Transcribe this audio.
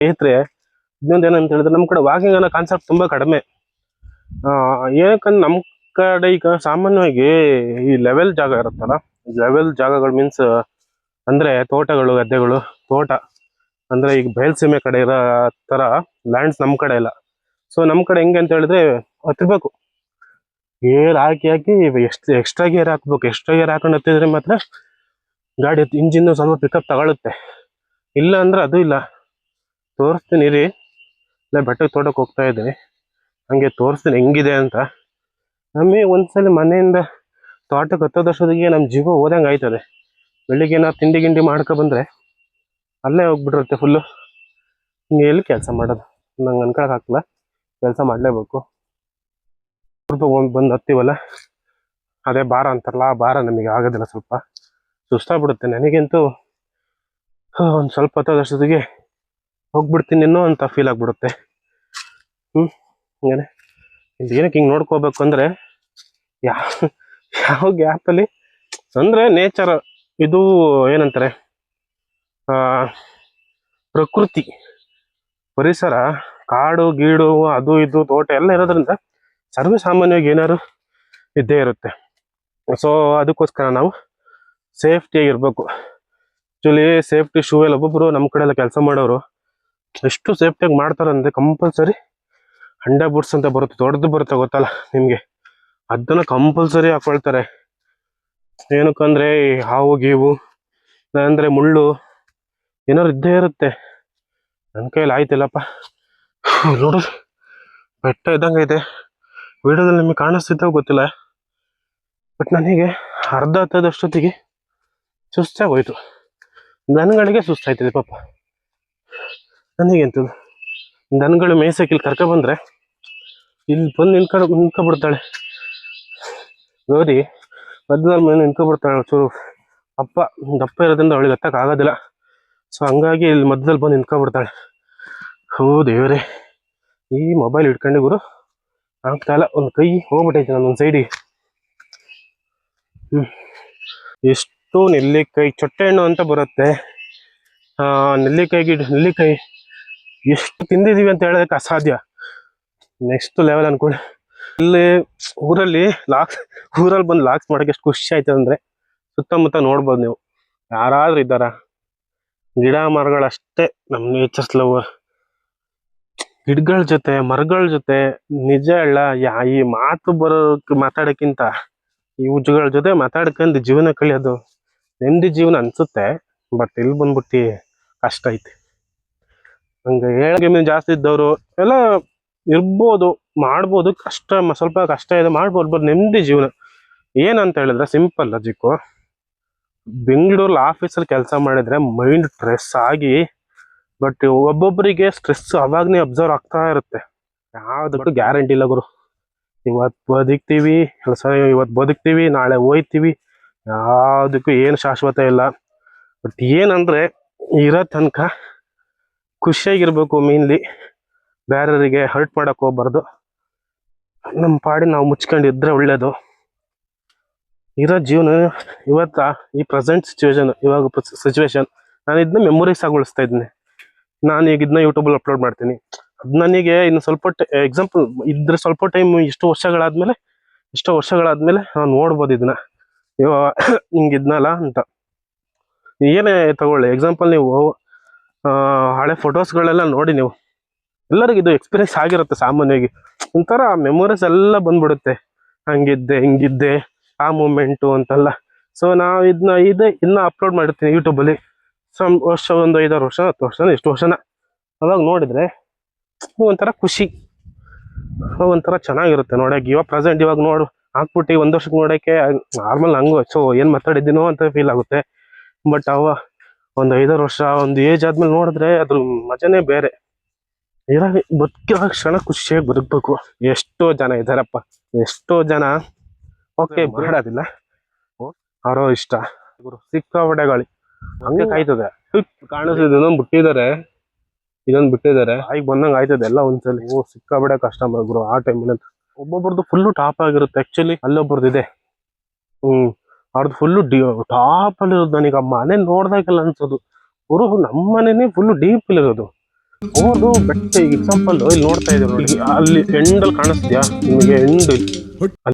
ಸ್ನೇಹಿತರೆ, ಇನ್ನೊಂದು ಏನಂತ ಹೇಳಿದ್ರೆ ನಮ್ಮ ಕಡೆ ವಾಕಿಂಗ್ ಅನ್ನೋ ಕಾನ್ಸೆಪ್ಟ್ ತುಂಬಾ ಕಡಿಮೆ. ಏನಕ್ಕಂದ್ರೆ ನಮ್ಮ ಕಡೆ ಈಗ ಸಾಮಾನ್ಯವಾಗಿ ಈ ಲೆವೆಲ್ ಜಾಗ ಇರುತ್ತಲ್ಲ, ಲೆವೆಲ್ ಜಾಗಗಳು ಮೀನ್ಸ್ ಅಂದ್ರೆ ತೋಟಗಳು, ಗದ್ದೆಗಳು, ತೋಟ ಅಂದ್ರೆ ಈಗ ಬಯಲ್ಸೀಮೆ ಕಡೆ ಇರೋ ತರ ಲ್ಯಾಂಡ್ಸ್ ನಮ್ಮ ಕಡೆ ಇಲ್ಲ. ಸೊ ನಮ್ಮ ಕಡೆ ಹೆಂಗೆ ಅಂತ ಹೇಳಿದ್ರೆ ಹತ್ತಿರ್ಬೇಕು, ಗೇರ್ ಹಾಕಿ ಹಾಕಿ ಎಷ್ಟು ಎಕ್ಸ್ಟ್ರಾ ಗೇರ್ ಹಾಕ್ಬೇಕು. ಎಕ್ಸ್ಟ್ರಾ ಗೇರ್ ಹಾಕೊಂಡು ಹತ್ತಿದ್ರೆ ಮಾತ್ರ ಗಾಡಿ ಇಂಜಿನ್ ಸ್ವಲ್ಪ ಪಿಕಪ್ ತಗೊಳುತ್ತೆ, ಇಲ್ಲ ಅಂದ್ರೆ ಅದು ಇಲ್ಲ. ತೋರಿಸ್ತೀನಿ ರೀ, ಇಲ್ಲ ಬೆಟ್ಟಕ್ಕೆ ತೋಟಕ್ಕೆ ಹೋಗ್ತಾ ಇದ್ದೀನಿ, ಹಂಗೆ ತೋರಿಸ್ತೀನಿ ಹೆಂಗಿದೆ ಅಂತ. ನಮಗೆ ಒಂದ್ಸಲ ಮನೆಯಿಂದ ತೋಟಕ್ಕೆ ಹತ್ತೋದಷ್ಟೊತ್ತಿಗೆ ನಮ್ಮ ಜೀವ ಹೋದಂಗೆ ಆಯ್ತದೆ. ಬೆಳಿಗ್ಗೆ ನಾವು ತಿಂಡಿ ಗಿಂಡಿ ಮಾಡ್ಕೊ ಬಂದ್ರೆ ಅಲ್ಲೇ ಹೋಗ್ಬಿಟ್ಟಿರುತ್ತೆ ಫುಲ್ಲು. ಹಿಂಗೆ ಎಲ್ಲಿ ಕೆಲಸ ಮಾಡೋದು, ನಂಗೆ ಅನ್ಕೊಳಕ್ ಆಗ್ತಿಲ್ಲ, ಕೆಲಸ ಮಾಡಲೇಬೇಕು. ಬಂದು ಹತ್ತೀವಲ್ಲ, ಅದೇ ಭಾರ ಅಂತಾರಲ್ಲ, ಆ ಭಾರ ನಮಗೆ ಆಗೋದಿಲ್ಲ, ಸ್ವಲ್ಪ ಸುಸ್ತಾಗ್ಬಿಡುತ್ತೆ. ನನಗಂತೂ ಒಂದು ಸ್ವಲ್ಪ ಹತ್ತೋದಷ್ಟೊತ್ತಿಗೆ ಹೋಗ್ಬಿಡ್ತೀನಿ ಇನ್ನೂ ಅಂತ ಫೀಲ್ ಆಗ್ಬಿಡುತ್ತೆ. ಹಂಗೇನೆ ಇಲ್ಲಿ ಏನಕ್ಕೆ ಹಿಂಗೆ ನೋಡ್ಕೋಬೇಕು ಅಂದರೆ, ಯಾವ ಗ್ಯಾಪಲ್ಲಿ ಅಂದರೆ ನೇಚರ್ ಇದು ಏನಂತಾರೆ, ಪ್ರಕೃತಿ ಪರಿಸರ, ಕಾಡು ಗೀಡು ಅದು ಇದು ತೋಟ ಎಲ್ಲ ಇರೋದ್ರಿಂದ ಸರ್ವೇ ಸಾಮಾನ್ಯವಾಗಿ ಏನಾದ್ರು ಇದ್ದೇ ಇರುತ್ತೆ. ಸೊ ಅದಕ್ಕೋಸ್ಕರ ನಾವು ಸೇಫ್ಟಿಯಾಗಿರ್ಬೇಕು. ಆ್ಯಕ್ಚುಲಿ ಸೇಫ್ಟಿ ಶೂ ಎಲ್ಲ ಒಬ್ಬೊಬ್ಬರು ನಮ್ಮ ಕಡೆ ಎಲ್ಲ ಕೆಲಸ ಮಾಡೋರು ಎಷ್ಟು ಸೇಫ್ಟಿಯಾಗಿ ಮಾಡ್ತಾರೆ ಅಂದರೆ, ಕಂಪಲ್ಸರಿ ಹಂಡ ಬೂಟ್ಸ್ ಅಂತ ಬರುತ್ತೆ, ದೊಡ್ಡದು ಬರುತ್ತೆ ಗೊತ್ತಲ್ಲ ನಿಮಗೆ, ಅದನ್ನು ಕಂಪಲ್ಸರಿ ಹಾಕೊಳ್ತಾರೆ. ಏನಕ್ಕಂದ್ರೆ ಈ ಹಾವು ಗೀವು ಅಂದರೆ ಮುಳ್ಳು ಏನಾದ್ರು ಇದ್ದೇ ಇರುತ್ತೆ. ನನ್ನ ಕೈಯಲ್ಲಿ ಆಯ್ತಿಲ್ಲಪ್ಪ. ನೋಡು ಬೆಟ್ಟ ಇದ್ದಂಗೆ ಇದೆ, ವಿಡಿಯೋದಲ್ಲಿ ನಿಮಗೆ ಕಾಣಿಸ್ತಿದ್ದಾವೆ ಗೊತ್ತಿಲ್ಲ, ಬಟ್ ನನಗೆ ಅರ್ಧ ಹತ್ತದಷ್ಟೊತ್ತಿಗೆ ಸುಸ್ತಾಗೋಯ್ತು. ದನಗಳಿಗೆ ಸುಸ್ತಾಯ್ತದೆ ಪಾಪ. ನನಗೆಂತದ್ದು ದನಗಳು ಮೇಯ್ಸಕ್ಕೆ ಇಲ್ಲಿ ಕರ್ಕೊಬಂದ್ರೆ ಇಲ್ಲಿ ಬಂದು ನಿಂತ್ಕೊಬಿಡ್ತಾಳೆ ಗೌರಿ, ಮಧ್ಯದಲ್ಲಿ ಮೇಲೆ ನಿಂತ್ಕೊಬಿಡ್ತಾಳೆ. ಚೂರು ದಪ್ಪ ಇರೋದ್ರಿಂದ ಅವಳಿಗೆ ಹತ್ತಕ್ಕೆ ಆಗೋದಿಲ್ಲ. ಸೊ ಹಂಗಾಗಿ ಇಲ್ಲಿ ಮಧ್ಯದಲ್ಲಿ ಬಂದು ನಿಂತ್ಕೊಬಿಡ್ತಾಳೆ. ಹೋ ದೇವರೇ, ಈ ಮೊಬೈಲ್ ಇಟ್ಕೊಂಡೆ ಗುರು ಆಗ್ತಾ ಇಲ್ಲ, ಒಂದು ಕೈ ಹೋಗ್ಬಿಟ್ಟೈತೆ ನಾನೊಂದು ಸೈಡಿಗೆ. ಎಷ್ಟು ನೆಲ್ಲಿಕಾಯಿ ಚೊಟ್ಟೆ ಹಣ್ಣು ಅಂತ ಬರುತ್ತೆ, ನೆಲ್ಲಿಕಾಯಿ ಎಷ್ಟು ತಿಂದಿದ್ದೀವಿ ಅಂತ ಹೇಳೋದಕ್ಕೆ ಅಸಾಧ್ಯ. ನೆಕ್ಸ್ಟ್ ಲೆವೆಲ್ ಅನ್ಕೊಳ್ಳಿ. ಇಲ್ಲಿ ಊರಲ್ಲಿ ಬಂದು ಲಾಕ್ಸ್ ಮಾಡೋಕೆ ಎಷ್ಟು ಖುಷಿ ಆಯ್ತದೆ ಅಂದರೆ, ಸುತ್ತಮುತ್ತ ನೋಡ್ಬೋದು ನೀವು, ಯಾರಾದ್ರೂ ಇದ್ದಾರ, ಗಿಡ ಮರಗಳಷ್ಟೇ ನಮ್ಮ ನೇಚರ್ಸ್ ಲವರ್. ಗಿಡಗಳ ಜೊತೆ ಮರಗಳ ಜೊತೆ ನಿಜ ಹೇಳ, ಈ ಮಾತಾಡೋಕ್ಕಿಂತ ಈ ಹುಚ್ಚುಗಳ ಜೊತೆ ಮಾತಾಡ್ಕೊಂಡು ಜೀವನ ಕಳಿಯೋದು ನೆಮ್ಮದಿ ಜೀವನ ಅನ್ಸುತ್ತೆ. ಬಟ್ ಇಲ್ಲಿ ಬಂದ್ಬಿಟ್ಟು ಕಷ್ಟ ಐತಿ. ಹಂಗೆ ಹೇಳೋಕೆ ಜಾಸ್ತಿ ಇದ್ದವರು ಎಲ್ಲ ಇರ್ಬೋದು, ಮಾಡ್ಬೋದು, ಸ್ವಲ್ಪ ಕಷ್ಟ ಇದೆ, ಮಾಡ್ಬೋದು. ಬಟ್ ನೆಮ್ಮದಿ ಜೀವನ ಏನಂತ ಹೇಳಿದ್ರೆ ಸಿಂಪಲ್ ಲಾಜಿಕ್ಕು. ಬೆಂಗಳೂರಲ್ಲಿ ಆಫೀಸಲ್ಲಿ ಕೆಲಸ ಮಾಡಿದ್ರೆ ಮೈಂಡ್ ಸ್ಟ್ರೆಸ್ ಆಗಿ, ಬಟ್ ಒಬ್ಬೊಬ್ಬರಿಗೆ ಸ್ಟ್ರೆಸ್ ಅವಾಗನೇ ಅಬ್ಸರ್ವ್ ಆಗ್ತಾ ಇರುತ್ತೆ. ಯಾವುದಕ್ಕೂ ಗ್ಯಾರಂಟಿ ಇಲ್ಲ ಗುರು. ಇವತ್ತು ಬದುಕ್ತೀವಿ ನಾಳೆ ಹೋಯ್ತೀವಿ, ಯಾವುದಕ್ಕೂ ಏನು ಶಾಶ್ವತ ಇಲ್ಲ. ಬಟ್ ಏನಂದ್ರೆ ಇರೋ ತನಕ ಖುಷಿಯಾಗಿರ್ಬೇಕು. ಮೇನ್ಲಿ ಬೇರೆಯವರಿಗೆ ಹರ್ಟ್ ಮಾಡಕ್ ಹೋಗ್ಬಾರ್ದು, ನಮ್ಮ ಪಾಡಿ ನಾವು ಮುಚ್ಕೊಂಡಿದ್ರೆ ಒಳ್ಳೇದು. ಇರೋ ಜೀವನ ಈ ಪ್ರೆಸೆಂಟ್ ಸಿಚುವೇಶನ್ ನಾನು ಇದನ್ನ ಮೆಮೊರೀಸ್ ಆಗಿ ಉಳಿಸ್ತಾ ಇದ್ದೀನಿ. ನಾನು ಈಗ ಇದನ್ನ ಯೂಟ್ಯೂಬಲ್ಲಿ ಅಪ್ಲೋಡ್ ಮಾಡ್ತೀನಿ. ಅದು ನನಗೆ ಇನ್ನು ಸ್ವಲ್ಪ ಎಕ್ಸಾಂಪಲ್ ಇದ್ರೆ ಸ್ವಲ್ಪ ಟೈಮ್ ಎಷ್ಟೋ ವರ್ಷಗಳಾದ್ಮೇಲೆ ನಾವು ನೋಡ್ಬೋದು ಇದನ್ನ, ಹಿಂಗಿದ್ನಲ್ಲ ಅಂತ. ಏನೇ ತಗೊಳ್ಳಿ ಎಕ್ಸಾಂಪಲ್, ನೀವು ಹಳೆ ಫೋಟೋಸ್ಗಳೆಲ್ಲ ನೋಡಿ, ನೀವು ಎಲ್ಲರಿಗೂ ಇದು ಎಕ್ಸ್ಪೀರಿಯನ್ಸ್ ಆಗಿರುತ್ತೆ ಸಾಮಾನ್ಯವಾಗಿ. ಒಂಥರ ಮೆಮೊರೀಸ್ ಎಲ್ಲ ಬಂದ್ಬಿಡುತ್ತೆ, ಹಂಗಿದ್ದೆ ಹಿಂಗಿದ್ದೆ ಆ ಮೂಮೆಂಟು ಅಂತೆಲ್ಲ. ಸೊ ನಾವು ಇದನ್ನ ಅಪ್ಲೋಡ್ ಮಾಡಿರ್ತೀನಿ ಯೂಟ್ಯೂಬಲ್ಲಿ. ಒಂದು 5-6 ವರ್ಷ 10 ವರ್ಷ ಎಷ್ಟು ವರ್ಷನ ಅವಾಗ ನೋಡಿದ್ರೆ ಒಂಥರ ಖುಷಿ, ಒಂಥರ ಚೆನ್ನಾಗಿರುತ್ತೆ ನೋಡೋಕೆ. ಇವಾಗ ನೋಡು ಹಾಕ್ಬಿಟ್ಟು 1 ವರ್ಷಕ್ಕೆ ನೋಡೋಕ್ಕೆ ನಾರ್ಮಲ್ ಹಂಗು ಏನು ಮಾತಾಡಿದ್ದೀನೋ ಅಂತ ಫೀಲ್ ಆಗುತ್ತೆ. ಬಟ್ ಒಂದು 5-6 ವರ್ಷ ಒಂದು ಏಜ್ ಆದ್ಮೇಲೆ ನೋಡಿದ್ರೆ ಅದ್ರ ಮಜಾನೇ ಬೇರೆ. ಬದುಕಿರೋ ಕ್ಷಣ ಖುಷಿಯಾಗಿ ಬದುಕಬೇಕು. ಎಷ್ಟೋ ಜನ ಇದ್ದಾರಪ್ಪ, ಎಷ್ಟೋ ಜನ ಓಕೆ ಮಾಡೋದಿಲ್ಲ, ಅವರೋ ಇಷ್ಟ. ಸಿಕ್ಕಾಪಟ್ಟೆ ಗಾಳಿ ಹಂಗೆ ಕಾಯ್ತದೆ. ಕಾಣಿಸ್ತಿದೆ, ಇದೊಂದು ಬಿಟ್ಟಿದ್ದಾರೆ ಈಗ ಬಂದಂಗೆ ಆಯ್ತದೆ ಎಲ್ಲ ಒಂದ್ಸಲಿ. ಸಿಕ್ಕಾಪಟ್ಟೆ ಕಷ್ಟ ಗುರು ಆ ಟೈಮಲ್ಲಿ. ಒಬ್ಬೊಬ್ರದ್ದು ಫುಲ್ಲು ಟಾಪ್ ಆಗಿರುತ್ತೆ. ಆಕ್ಚುಲಿ ಅಲ್ಲೊಬ್ಬರದ್ದು ಇದೆ, ಅವ್ರದ್ದು ಫುಲ್ಲು ಟಾಪ್ ಅಲ್ಲಿ ಇರೋದು. ನನಗೆ ಆ ಮನೆ ನೋಡ್ದಾಗೆಲ್ಲ ಅನ್ಸೋದು, ನಮ್ಮ ಮನೆನೇ ಫುಲ್ಲು ಡೀಪ್ ಇಲ್ಲಿರೋದು. ಹೋದು ಬೆಟ್ಟ ಈಗ ಎಕ್ಸಾಂಪಲ್ ಇಲ್ಲಿ ನೋಡ್ತಾ ಇದ್ದೀವಿ ನೋಡಿ, ಅಲ್ಲಿ ಎಂಡಲ್ಲಿ ಕಾಣಿಸ್ತೀಯಾ ನಿಮಗೆ ಎಂಡ್